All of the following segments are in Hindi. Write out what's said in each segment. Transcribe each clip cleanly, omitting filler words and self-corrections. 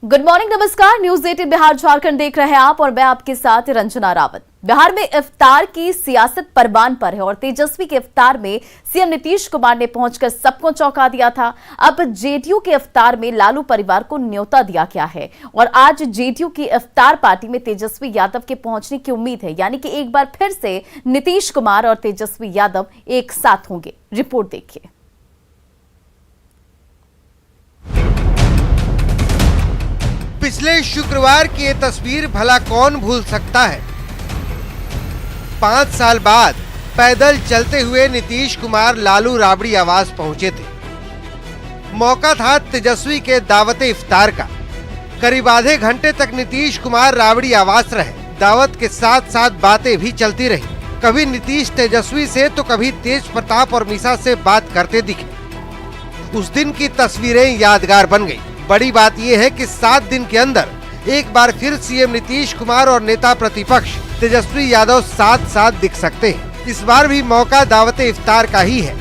गुड मॉर्निंग, नमस्कार। न्यूज 18 बिहार झारखंड देख रहे हैं आप और मैं आपके साथ रंजना रावत। बिहार में इफ्तार की सियासत परवान पर है और तेजस्वी के इफ्तार में सीएम नीतीश कुमार ने पहुंचकर सबको चौंका दिया था। अब जेडीयू के इफ्तार में लालू परिवार को न्योता दिया गया है और आज जेडीयू की इफ्तार पार्टी में तेजस्वी यादव के पहुंचने की उम्मीद है, यानी कि एक बार फिर से नीतीश कुमार और तेजस्वी यादव एक साथ होंगे। रिपोर्ट देखिए। पिछले शुक्रवार की ये तस्वीर भला कौन भूल सकता है। 5 साल बाद पैदल चलते हुए नीतीश कुमार लालू राबड़ी आवास पहुंचे थे। मौका था तेजस्वी के दावते इफ्तार का। करीब आधे घंटे तक नीतीश कुमार राबड़ी आवास रहे। दावत के साथ साथ बातें भी चलती रही। कभी नीतीश तेजस्वी से तो कभी तेज प्रताप और मीसा से बात करते दिखे। उस दिन की तस्वीरें यादगार बन गई। बड़ी बात यह है कि 7 दिन के अंदर एक बार फिर सीएम नीतीश कुमार और नेता प्रतिपक्ष तेजस्वी यादव साथ साथ दिख सकते हैं। इस बार भी मौका दावते इफ्तार का ही है।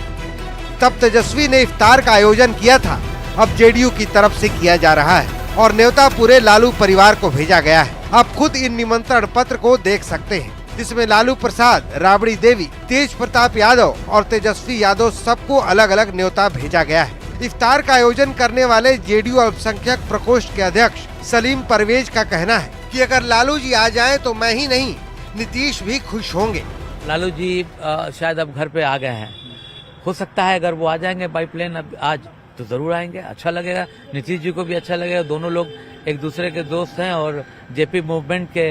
तब तेजस्वी ने इफ्तार का आयोजन किया था, अब जेडीयू की तरफ से किया जा रहा है और न्योता पूरे लालू परिवार को भेजा गया है। आप खुद इन निमंत्रण पत्र को देख सकते हैं, जिसमें लालू प्रसाद, राबड़ी देवी, तेज प्रताप यादव और तेजस्वी यादव सबको अलग अलग न्योता भेजा गया है। इफ्तार का आयोजन करने वाले जेडीयू अल्पसंख्यक प्रकोष्ठ के अध्यक्ष सलीम परवेज का कहना है कि अगर लालू जी आ जाएं तो मैं ही नहीं, नीतीश भी खुश होंगे। लालू जी शायद अब घर पे आ गए हैं। हो सकता है अगर वो आ जाएंगे बाई प्लेन अब आज तो जरूर आएंगे, अच्छा लगेगा। नीतीश जी को भी अच्छा लगेगा। दोनों लोग एक दूसरे के दोस्त हैं और जेपी मूवमेंट के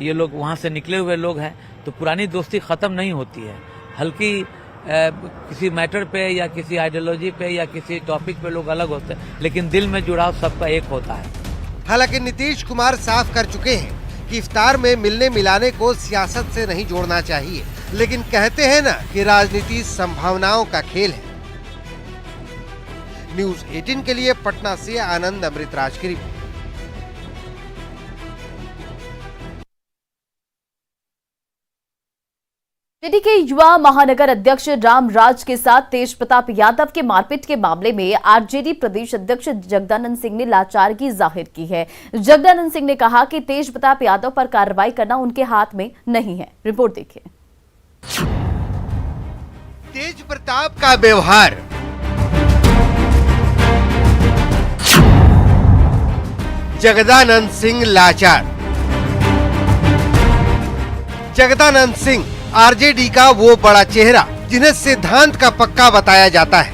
ये लोग वहाँ से निकले हुए लोग हैं, तो पुरानी दोस्ती खत्म नहीं होती है। हल्की किसी मैटर पे या किसी आइडियोलॉजी पे या किसी टॉपिक पे लोग अलग होते हैं, लेकिन दिल में जुड़ाव सबका एक होता है। हालांकि नीतीश कुमार साफ कर चुके हैं कि इफ्तार में मिलने मिलाने को सियासत से नहीं जोड़ना चाहिए, लेकिन कहते हैं ना कि राजनीति संभावनाओं का खेल है। न्यूज 18 के लिए पटना से आनंद अमृतराज की रिपोर्ट। जेडीयू के युवा महानगर अध्यक्ष रामराज के साथ तेज प्रताप यादव के मारपीट के मामले में आरजेडी प्रदेश अध्यक्ष जगदानंद सिंह ने लाचारगी जाहिर की है। जगदानंद सिंह ने कहा कि तेज प्रताप यादव पर कार्रवाई करना उनके हाथ में नहीं है। रिपोर्ट देखिए। तेज प्रताप का व्यवहार, जगदानंद सिंह लाचार। जगदानंद सिंह आरजेडी का वो बड़ा चेहरा जिन्हें सिद्धांत का पक्का बताया जाता है।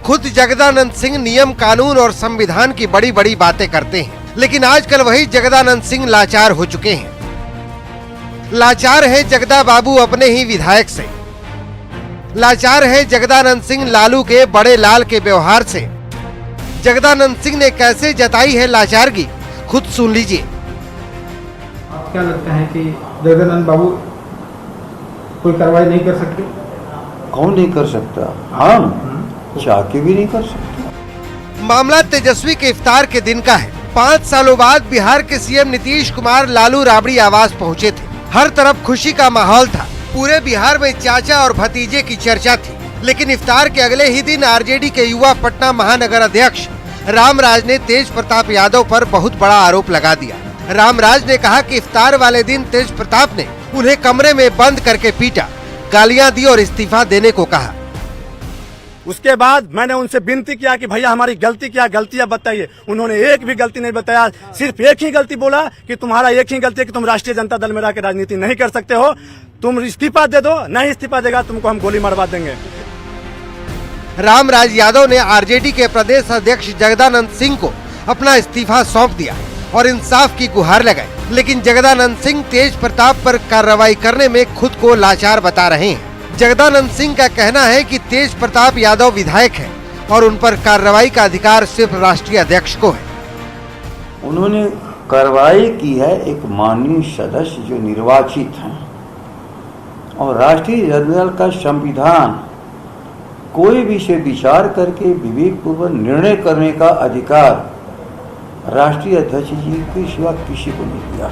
खुद जगदानंद सिंह नियम, कानून और संविधान की बड़ी बड़ी बातें करते हैं, लेकिन आजकल वही जगदानंद सिंह लाचार हो चुके हैं। लाचार है जगदा बाबू अपने ही विधायक से। लाचार है जगदानंद सिंह लालू के बड़े लाल के व्यवहार से। जगदानंद सिंह ने कैसे जताई है लाचारगी, खुद सुन लीजिए। आप क्या लगता है कि जगदानंद बाबू कोई कार्रवाई नहीं कर सकते? कौन नहीं कर सकता? हम चाह के भी नहीं कर सकते। मामला तेजस्वी के इफ्तार के दिन का है। 5 सालों बाद बिहार के सीएम नीतीश कुमार लालू राबड़ी आवास पहुंचे थे। हर तरफ खुशी का माहौल था। पूरे बिहार में चाचा और भतीजे की चर्चा थी। लेकिन इफ्तार के अगले ही दिन आरजेडी के युवा पटना महानगर अध्यक्ष रामराज ने तेज प्रताप यादव पर बहुत बड़ा आरोप लगा दिया। रामराज ने कहा कि इफ्तार वाले दिन तेज प्रताप ने उन्हें कमरे में बंद करके पीटा, गालियां दी और इस्तीफा देने को कहा। उसके बाद मैंने उनसे विनती किया कि भैया हमारी गलती क्या, गलतियां बताइए। उन्होंने एक भी गलती नहीं बताया। सिर्फ एक ही गलती बोला कि तुम्हारा एक ही गलती है कि तुम राष्ट्रीय जनता दल में रह के राजनीति नहीं कर सकते हो, तुम इस्तीफा दे दो, नहीं इस्तीफा देगा तुमको हम गोली मरवा देंगे। रामराज यादव ने आरजेडी के प्रदेश अध्यक्ष जगदानंद सिंह को अपना इस्तीफा सौंप दिया और इंसाफ की गुहार लगाई, लेकिन जगदानंद सिंह तेज प्रताप पर कार्रवाई करने में खुद को लाचार बता रहे हैं। जगदानंद सिंह का कहना है कि तेज प्रताप यादव विधायक हैं और उन पर कार्रवाई का अधिकार सिर्फ राष्ट्रीय अध्यक्ष को है। उन्होंने कार्रवाई की है एक माननीय सदस्य जो निर्वाचित हैं, और राष्ट्रीय जनता का संविधान कोई विषय विचार करके विवेकपूर्वक निर्णय करने का अधिकार राष्ट्रीय अध्यक्ष जी के सिवा किसी को नहीं दिया।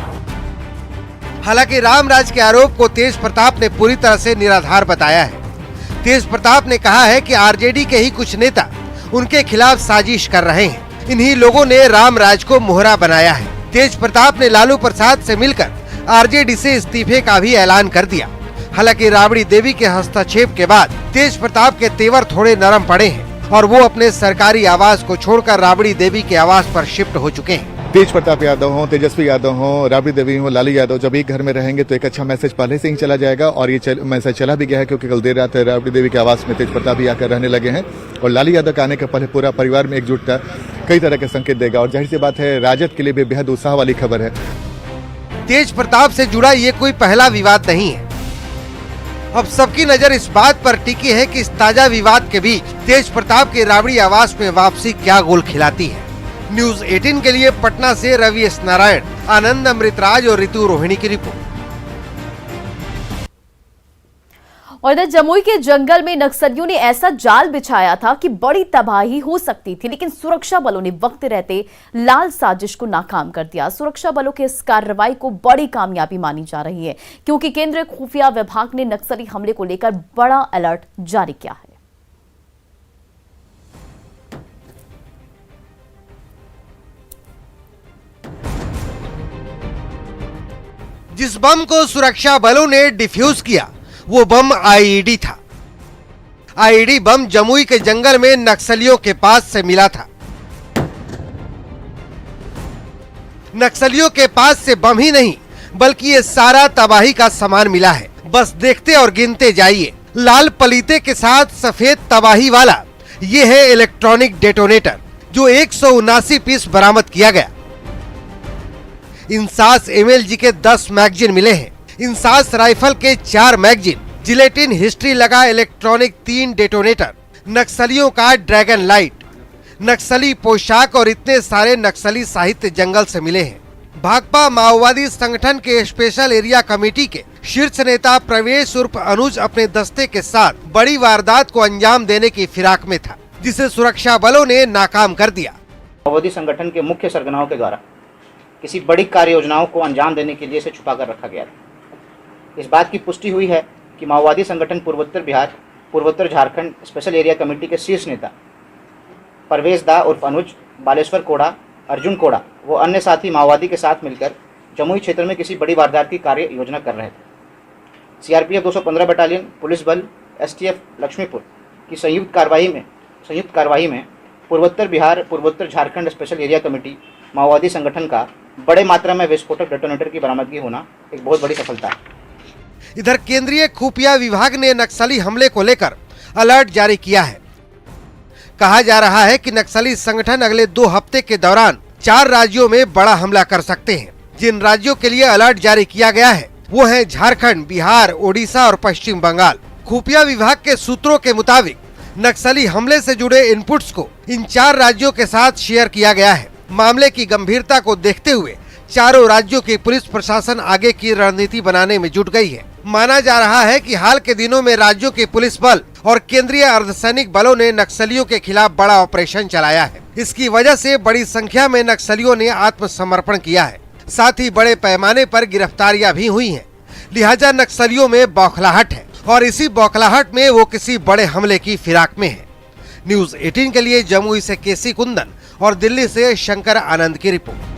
हालांकि रामराज के आरोप को तेज प्रताप ने पूरी तरह से निराधार बताया है। तेज प्रताप ने कहा है कि आरजेडी के ही कुछ नेता उनके खिलाफ साजिश कर रहे हैं, इन्हीं लोगों ने रामराज को मोहरा बनाया है। तेज प्रताप ने लालू प्रसाद से मिलकर आरजेडी से इस्तीफे का भी ऐलान कर दिया। हालांकि राबड़ी देवी के हस्तक्षेप के बाद तेज प्रताप के तेवर थोड़े नरम पड़े हैं और वो अपने सरकारी आवास को छोड़कर राबड़ी देवी के आवास पर शिफ्ट हो चुके हैं। तेज प्रताप यादव हो, तेजस्वी यादव हो, राबड़ी देवी हो, लालू यादव जब एक घर में रहेंगे तो एक अच्छा मैसेज पहले से ही चला जाएगा और ये मैसेज चला भी गया है, क्योंकि कल देर रात राबड़ी देवी के आवास में तेज प्रताप भी आकर रहने लगे हैं और लालू यादव के आने के पहले पूरा परिवार में एकजुटता कई तरह के संकेत देगा और जाहिर सी बात है राजद के लिए भी बेहद उत्साह वाली खबर है। तेज प्रताप से जुड़ा ये कोई पहला विवाद नहीं है। अब सबकी नजर इस बात पर टिकी है कि इस ताजा विवाद के बीच तेज प्रताप के राबड़ी आवास में वापसी क्या गोल खिलाती है। न्यूज 18 के लिए पटना से रवि एस नारायण, आनंद अमृतराज और ऋतु रोहिणी की रिपोर्ट। और इधर जमुई के जंगल में नक्सलियों ने ऐसा जाल बिछाया था कि बड़ी तबाही हो सकती थी, लेकिन सुरक्षा बलों ने वक्त रहते लाल साजिश को नाकाम कर दिया। सुरक्षा बलों के इस कार्रवाई को बड़ी कामयाबी मानी जा रही है, क्योंकि केंद्रीय खुफिया विभाग ने नक्सली हमले को लेकर बड़ा अलर्ट जारी किया है। जिस बम को सुरक्षा बलों ने डिफ्यूज किया वो बम आईईडी था। आईईडी बम जमुई के जंगल में नक्सलियों के पास से मिला था। नक्सलियों के पास से बम ही नहीं बल्कि ये सारा तबाही का सामान मिला है। बस देखते और गिनते जाइए। लाल पलीते के साथ सफेद तबाही वाला ये है इलेक्ट्रॉनिक डेटोनेटर, जो 179 पीस बरामद किया गया। इंसास एमएलजी के 10 मैगजीन मिले हैं। इंसास राइफल के 4 मैगजीन, जिलेटिन हिस्ट्री लगा इलेक्ट्रॉनिक 3 डेटोनेटर, नक्सलियों का ड्रैगन लाइट, नक्सली पोशाक और इतने सारे नक्सली साहित्य जंगल से मिले हैं। भाकपा माओवादी संगठन के स्पेशल एरिया कमेटी के शीर्ष नेता प्रवेश उर्फ अनुज अपने दस्ते के साथ बड़ी वारदात को अंजाम देने की फिराक में था, जिसे सुरक्षा बलों ने नाकाम कर दिया। माओवादी संगठन के मुख्य सरगनाओं के द्वारा किसी बड़ी कार्य योजनाओं को अंजाम देने के लिए इसे छुपा कर रखा गया था। इस बात की पुष्टि हुई है कि माओवादी संगठन पूर्वोत्तर बिहार, पूर्वोत्तर झारखंड स्पेशल एरिया कमेटी के शीर्ष नेता परवेश दा उर्फ अनुज, बालेश्वर कोड़ा, अर्जुन कोड़ा वो अन्य साथी माओवादी के साथ मिलकर जमुई क्षेत्र में किसी बड़ी वारदात की कार्य योजना कर रहे थे। सीआरपीएफ 215 बटालियन, पुलिस बल, एसटीएफ लक्ष्मीपुर की संयुक्त कार्रवाई में पूर्वोत्तर बिहार, पूर्वोत्तर झारखंड स्पेशल एरिया कमेटी माओवादी संगठन का बड़े मात्रा में विस्फोटक डेटोनेटर की बरामदगी होना एक बहुत बड़ी सफलता है। इधर केंद्रीय खुफिया विभाग ने नक्सली हमले को लेकर अलर्ट जारी किया है। कहा जा रहा है कि नक्सली संगठन अगले 2 हफ्ते के दौरान 4 राज्यों में बड़ा हमला कर सकते हैं। जिन राज्यों के लिए अलर्ट जारी किया गया है वो है झारखंड, बिहार, ओडिशा और पश्चिम बंगाल। खुफिया विभाग के सूत्रों के मुताबिक नक्सली हमले से जुड़े इनपुट्स को इन 4 राज्यों के साथ शेयर किया गया है। मामले की गंभीरता को देखते हुए चारों राज्यों की पुलिस प्रशासन आगे की रणनीति बनाने में जुट गई है। माना जा रहा है कि हाल के दिनों में राज्यों के पुलिस बल और केंद्रीय अर्धसैनिक बलों ने नक्सलियों के खिलाफ बड़ा ऑपरेशन चलाया है। इसकी वजह से बड़ी संख्या में नक्सलियों ने आत्मसमर्पण किया है। साथ ही बड़े पैमाने पर गिरफ्तारियां भी हुई हैं। लिहाजा नक्सलियों में बौखलाहट है और इसी बौखलाहट में वो किसी बड़े हमले की फिराक में है। न्यूज 18 के लिए जमुई से केसी कुंदन और दिल्ली से शंकर आनंद की रिपोर्ट।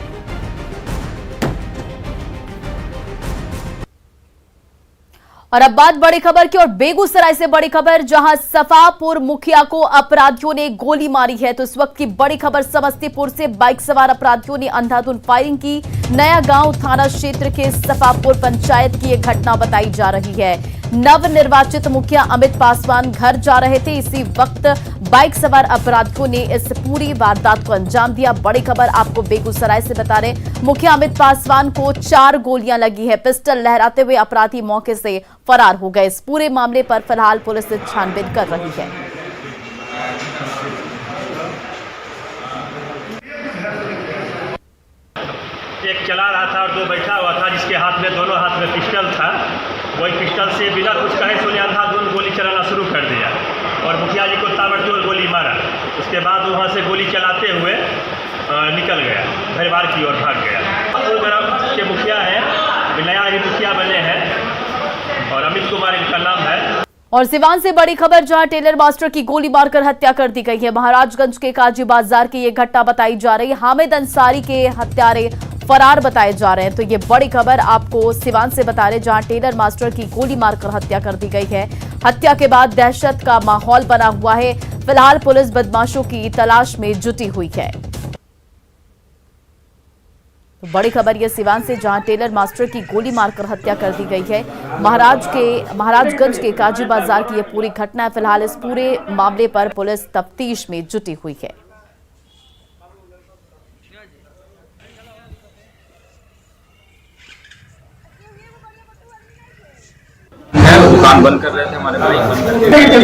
और अब बात बड़ी खबर की और बेगूसराय से बड़ी खबर, जहां सफापुर मुखिया को अपराधियों ने गोली मारी है। तो इस वक्त की बड़ी खबर समस्तीपुर से बाइक सवार अपराधियों ने अंधाधुंध फायरिंग की। नया गांव थाना क्षेत्र के सफापुर पंचायत की यह घटना बताई जा रही है। नवनिर्वाचित मुखिया अमित पासवान घर जा रहे थे, इसी वक्त बाइक सवार अपराधियों ने इस पूरी वारदात को अंजाम दिया। बड़ी खबर आपको बेगूसराय से बता रहे, मुखिया अमित पासवान को 4 गोलियां लगी है। पिस्टल लहराते हुए अपराधी मौके से फरार हो गए। इस पूरे मामले पर फिलहाल पुलिस छानबीन कर रही है। एक चला रहा था और 2 बैठा हुआ था, जिसके हाथ में दोनों हाथ में पिस्टल था। वही पिस्टल से बिना कुछ कहे सुने अंधाधुंध गोली चलाना शुरू कर दिया और मुखिया जी को ताबड़तोड़ गोली मारा। उसके बाद वहाँ से गोली चलाते हुए निकल गया, भरवार की ओर भाग गया। वो ग्राम के मुखिया हैं, नया ही मुखिया बने हैं और अमित कुमार इनका नाम है। और सिवान से बड़ी खबर, जहां टेलर मास्टर की गोली मारकर हत्या कर दी गई है। महाराजगंज के काजी बाजार की ये घटना बताई जा रही है। हामिद अंसारी के हत्यारे फरार बताए जा रहे हैं। तो ये बड़ी खबर आपको सिवान से बता रहे, जहां टेलर मास्टर की गोली मारकर हत्या कर दी गई है। हत्या के बाद दहशत का माहौल बना हुआ है। फिलहाल पुलिस बदमाशों की तलाश में जुटी हुई है। तो बड़ी खबर यह सिवान से, जहां टेलर मास्टर की गोली मारकर हत्या कर दी गई है। महाराजगंज के काजी बाजार की यह पूरी घटना है। फिलहाल इस पूरे मामले पर पुलिस तफ्तीश में जुटी हुई है। दुकान बंद कर रहे थे, हमारे भाई बंद कर रहे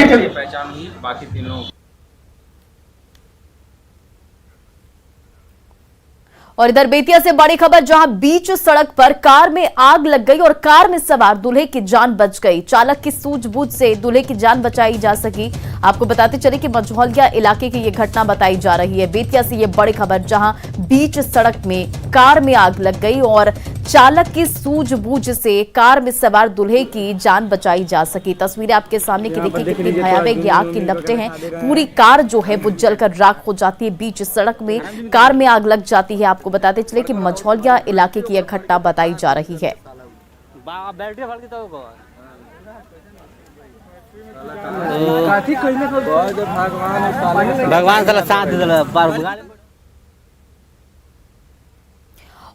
थे। पहचान हुई, बाकी 3 लोग। और इधर बेतिया से बड़ी खबर, जहां बीच सड़क पर कार में आग लग गई और कार में सवार दूल्हे की जान बच गई। चालक की सूझबूझ से दूल्हे की जान बचाई जा सकी। आपको बताते चले कि मझौलिया इलाके की यह घटना बताई जा रही है। बेतिया से यह बड़ी खबर, जहां बीच सड़क में कार में आग लग गई और चालक की सूझबूझ से कार में सवार दूल्हे की जान बचाई जा सकी। तस्वीरें आपके सामने की देखिए, कितनी भयावह ये आग की लपटें हैं। पूरी कार जो है वो जलकर राख हो जाती है। बीच सड़क में कार में आग लग जाती है। आपको बताते चले कि मझौलिया इलाके की यह घटना बताई जा रही है। भगवान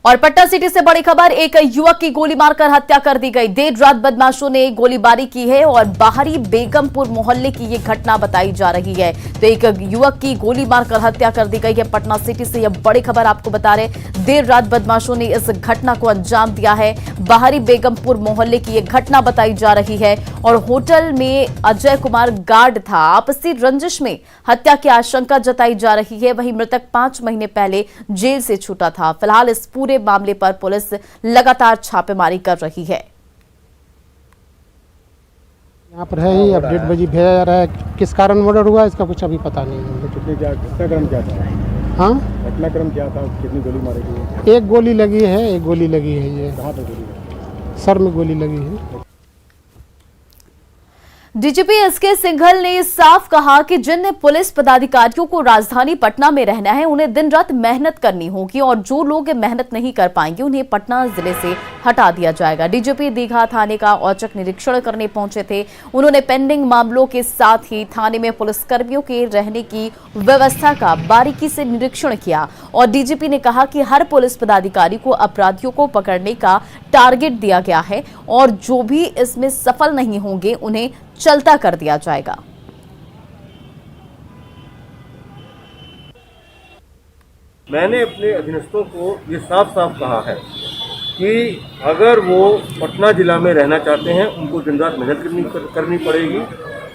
और पटना सिटी से बड़ी खबर, एक युवक की गोली मारकर हत्या कर दी गई। देर रात बदमाशों ने गोलीबारी की है और बाहरी बेगमपुर मोहल्ले की यह घटना बताई जा रही है। तो एक युवक की गोली मारकर हत्या कर दी गई है। पटना सिटी से यह बड़ी खबर आपको बता रहे, देर रात बदमाशों ने इस घटना को अंजाम दिया है। बाहरी बेगमपुर मोहल्ले की यह घटना बताई जा रही है और होटल में अजय कुमार गार्ड था। आपसी रंजिश में हत्या की आशंका जताई जा रही है। वहीं मृतक 5 महीने पहले जेल से छूटा था। फिलहाल इस पूरे मामले पर पुलिस लगातार छापेमारी कर रही है। यहाँ पर है ही अपडेट बजी भेजा जा रहा है। किस कारण मर्डर हुआ इसका कुछ अभी पता नहीं है। घटनाक्रम क्या था? हाँ, घटनाक्रम क्या था? कितनी गोली मारी गई? एक गोली लगी है, एक गोली लगी है। ये कहाँ पे गोली लगी? सर में गोली लगी है। डीजीपी एसके सिंघल ने साफ कहा कि जिन पुलिस पदाधिकारियों को राजधानी पटना में रहना है, उन्हें दिन रात मेहनत करनी होगी और जो लोग मेहनत नहीं कर पाएंगे उन्हें पटना जिले से हटा दिया जाएगा। डीजीपी दीघा थाने का औचक निरीक्षण करने पहुंचे थे। उन्होंने पेंडिंग मामलों के साथ ही थाने में पुलिसकर्मियों के रहने की व्यवस्था का बारीकी से निरीक्षण किया और डीजीपी ने कहा कि हर पुलिस पदाधिकारी को अपराधियों को पकड़ने का टारगेट दिया गया है और जो भी इसमें सफल नहीं होंगे उन्हें चलता कर दिया जाएगा। मैंने अपने अधीनस्थों को ये साफ साफ कहा है कि अगर वो पटना जिला में रहना चाहते हैं, उनको दिन रात मेहनत करनी पड़ेगी।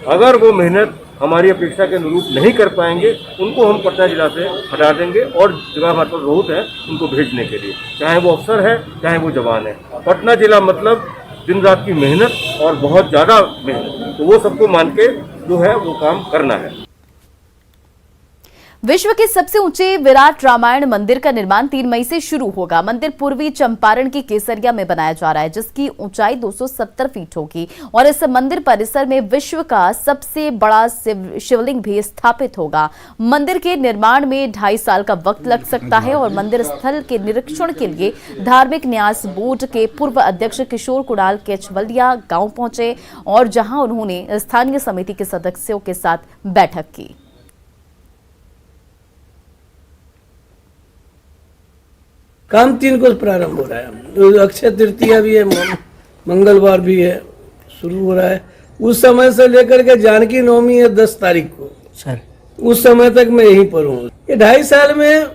अगर वो मेहनत हमारी अपेक्षा के अनुरूप नहीं कर पाएंगे, उनको हम पटना जिला से हटा देंगे और जगह हमारे पास बहुत है उनको भेजने के लिए, चाहे वो अफसर है चाहे वो जवान है। पटना जिला मतलब दिन रात की मेहनत और बहुत ज़्यादा मेहनत, तो वो सबको मान के जो है वो काम करना है। विश्व के सबसे ऊंचे विराट रामायण मंदिर का निर्माण 3 मई से शुरू होगा। मंदिर पूर्वी चंपारण की केसरिया में बनाया जा रहा है, जिसकी ऊंचाई 270 फीट होगी और इस मंदिर परिसर में विश्व का सबसे बड़ा शिवलिंग भी स्थापित होगा। मंदिर के निर्माण में 2.5 साल का वक्त लग सकता है और मंदिर स्थल के निरीक्षण के लिए धार्मिक न्यास बोर्ड के पूर्व अध्यक्ष किशोर कुणाल केचवलिया गांव पहुंचे और जहां उन्होंने स्थानीय समिति के सदस्यों के साथ बैठक की। काम 3 को प्रारंभ हो रहा है। अक्षय तृतीया भी है, मंगलवार भी है, शुरू हो रहा है। उस समय से लेकर के जानकी नवमी है 10 तारीख को सर, उस समय तक मैं यहीं पर हूँ। ये 2.5 साल में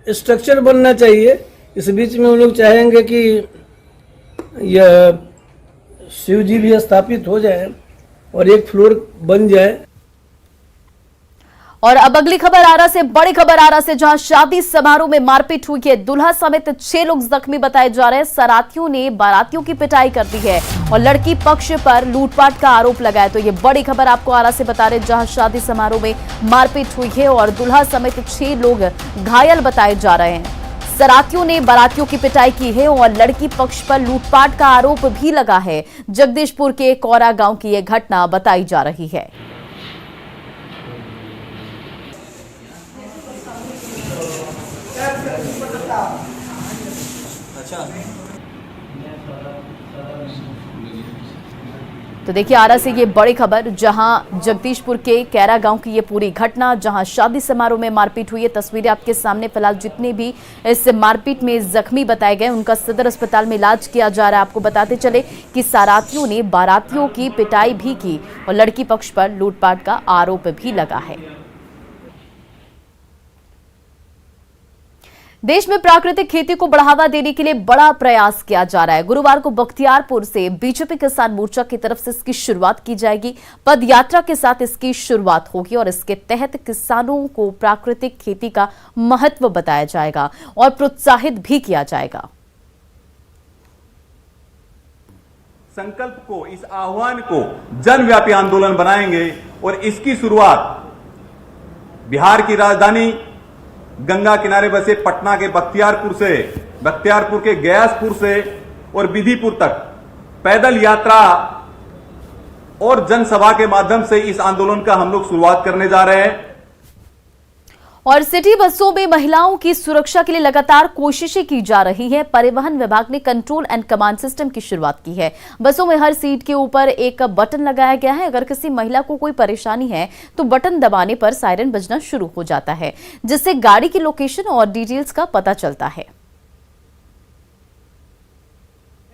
स्ट्रक्चर बनना चाहिए। इस बीच में हम लोग चाहेंगे कि यह शिव जी भी स्थापित हो जाए और एक फ्लोर बन जाए। और अब अगली खबर आरा से, बड़ी खबर आरा से, जहां शादी समारोह में मारपीट हुई है। दूल्हा समेत 6 लोग जख्मी बताए जा रहे हैं। सरातियों ने बारातियों की पिटाई कर दी है और लड़की पक्ष पर लूटपाट का आरोप लगाया। तो ये बड़ी खबर आपको आरा से बता रहे, जहां शादी समारोह में मारपीट हुई है और दूल्हा समेत 6 लोग घायल बताए जा रहे हैं। सरातियों ने बारातियों की पिटाई की है और लड़की पक्ष पर लूटपाट का आरोप भी लगा है। जगदीशपुर के कौरा गांव की यह घटना बताई जा रही है। तो देखिए आरा से ये बड़ी खबर, जहां जगदीशपुर के कैरा गांव की ये पूरी घटना, जहां शादी समारोह में मारपीट हुई है। तस्वीरें आपके सामने। फिलहाल जितने भी इस मारपीट में जख्मी बताए गए उनका सदर अस्पताल में इलाज किया जा रहा है। आपको बताते चले कि सारातियों ने बारातियों की पिटाई भी की और लड़की पक्ष पर लूटपाट का आरोप भी लगा है। देश में प्राकृतिक खेती को बढ़ावा देने के लिए बड़ा प्रयास किया जा रहा है। गुरुवार को बख्तियारपुर से बीजेपी किसान मोर्चा की तरफ से इसकी शुरुआत की जाएगी। पद यात्रा के साथ इसकी शुरुआत होगी और इसके तहत किसानों को प्राकृतिक खेती का महत्व बताया जाएगा और प्रोत्साहित भी किया जाएगा। संकल्प को, इस आह्वान को जनव्यापी आंदोलन बनाएंगे और इसकी शुरुआत बिहार की राजधानी गंगा किनारे बसे पटना के बख्तियारपुर से, बख्तियारपुर के गयासपुर से और विधिपुर तक पैदल यात्रा और जनसभा के माध्यम से इस आंदोलन का हम लोग शुरुआत करने जा रहे हैं। और सिटी बसों में महिलाओं की सुरक्षा के लिए लगातार कोशिशें की जा रही हैं। परिवहन विभाग ने कंट्रोल एंड कमांड सिस्टम की शुरुआत की है। बसों में हर सीट के ऊपर एक बटन लगाया गया है। अगर किसी महिला को कोई परेशानी है तो बटन दबाने पर सायरन बजना शुरू हो जाता है, जिससे गाड़ी की लोकेशन और डिटेल्स का पता चलता है।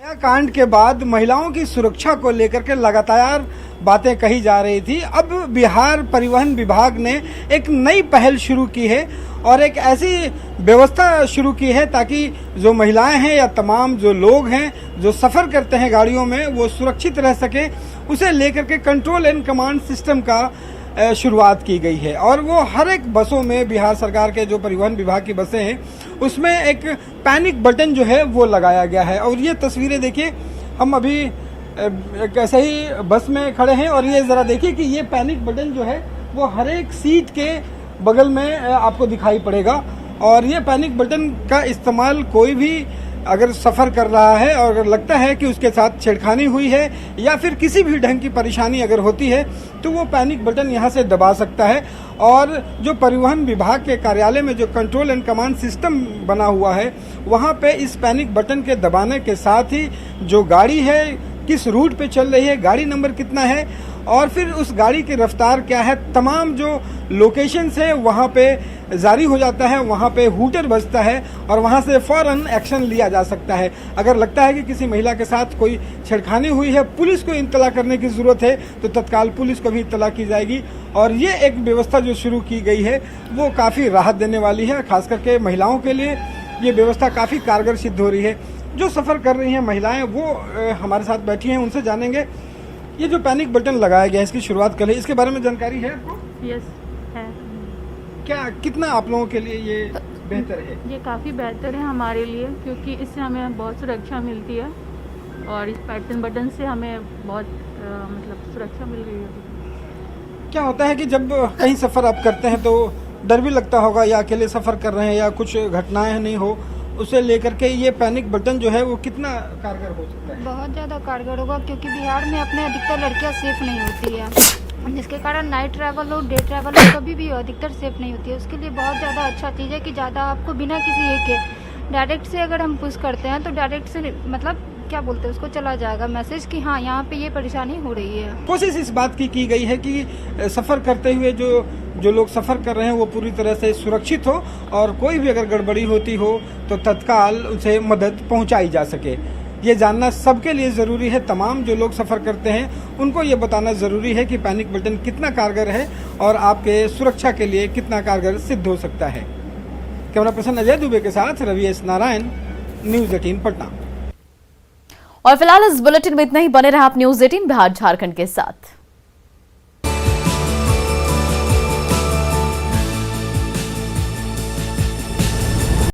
कांड के बाद महिलाओं की सुरक्षा को लेकर के लगातार बातें कही जा रही थी। अब बिहार परिवहन विभाग ने एक नई पहल शुरू की है और एक ऐसी व्यवस्था शुरू की है ताकि जो महिलाएं हैं या तमाम जो लोग हैं जो सफ़र करते हैं गाड़ियों में वो सुरक्षित रह सके, उसे लेकर के कंट्रोल एंड कमांड सिस्टम का शुरुआत की गई है। और वो हर एक बसों में, बिहार सरकार के जो परिवहन विभाग की बसें हैं उसमें एक पैनिक बटन जो है वो लगाया गया है। और ये तस्वीरें देखिए, हम अभी एक ऐसे ही बस में खड़े हैं और ये ज़रा देखिए कि ये पैनिक बटन जो है वो हर एक सीट के बगल में आपको दिखाई पड़ेगा। और ये पैनिक बटन का इस्तेमाल कोई भी अगर सफ़र कर रहा है और अगर लगता है कि उसके साथ छेड़खानी हुई है या फिर किसी भी ढंग की परेशानी अगर होती है तो वो पैनिक बटन यहाँ से दबा सकता है। और जो परिवहन विभाग के कार्यालय में जो कंट्रोल एंड कमांड सिस्टम बना हुआ है वहाँ पे इस पैनिक बटन के दबाने के साथ ही जो गाड़ी है, किस रूट पे चल रही है, गाड़ी नंबर कितना है और फिर उस गाड़ी की रफ्तार क्या है, तमाम जो लोकेशंस है वहाँ पे जारी हो जाता है। वहाँ पे हूटर बजता है और वहाँ से फौरन एक्शन लिया जा सकता है। अगर लगता है कि किसी महिला के साथ कोई छेड़खानी हुई है, पुलिस को इत्तला करने की ज़रूरत है तो तत्काल पुलिस को भी इत्तला की जाएगी। और ये एक व्यवस्था जो शुरू की गई है वो काफ़ी राहत देने वाली है, खास करके महिलाओं के लिए ये व्यवस्था काफ़ी कारगर सिद्ध हो रही है। जो सफ़र कर रही हैं महिलाएं वो हमारे साथ बैठी हैं, उनसे जानेंगे ये जो पैनिक बटन लगाया गया है इसकी शुरुआत करें, इसके बारे में जानकारी है आपको? यस है। क्या कितना आप लोगों के लिए ये बेहतर है? ये काफ़ी बेहतर है हमारे लिए, क्योंकि इससे हमें बहुत सुरक्षा मिलती है और इस पैटर्न बटन से हमें बहुत मतलब सुरक्षा मिल रही है। क्या होता है कि जब कहीं सफ़र आप करते हैं तो डर भी लगता होगा, या अकेले सफ़र कर रहे हैं या कुछ घटनाएं नहीं हो, उसे लेकर के ये पैनिक बटन जो है वो कितना कारगर हो सकता है? बहुत ज़्यादा कारगर होगा, क्योंकि बिहार में अपने अधिकतर लड़कियां सेफ नहीं होती है, जिसके कारण नाइट ट्रैवल हो, डे ट्रैवल हो, कभी भी हो अधिकतर सेफ नहीं होती है। उसके लिए बहुत ज़्यादा अच्छा चीज़ है कि ज़्यादा आपको बिना किसी एक के डायरेक्ट से अगर हम पुश करते हैं तो डायरेक्ट से मतलब क्या बोलते हैं उसको चला जाएगा मैसेज कि हाँ यहाँ पे ये परेशानी हो रही है। कोशिश इस बात की गई है कि सफ़र करते हुए जो लोग सफ़र कर रहे हैं वो पूरी तरह से सुरक्षित हो और कोई भी अगर गड़बड़ी होती हो तो तत्काल उसे मदद पहुंचाई जा सके। ये जानना सबके लिए ज़रूरी है। तमाम जो लोग सफ़र करते हैं उनको ये बताना ज़रूरी है कि पैनिक बटन कितना कारगर है और आपके सुरक्षा के लिए कितना कारगर सिद्ध हो सकता है। कैमरा पर्सन अजय दुबे के साथ रवि एस नारायण, न्यूज़ 18 पटना। और फिलहाल इस बुलेटिन में इतना ही। बने रहा आप न्यूज़ 18 बिहार झारखंड के साथ।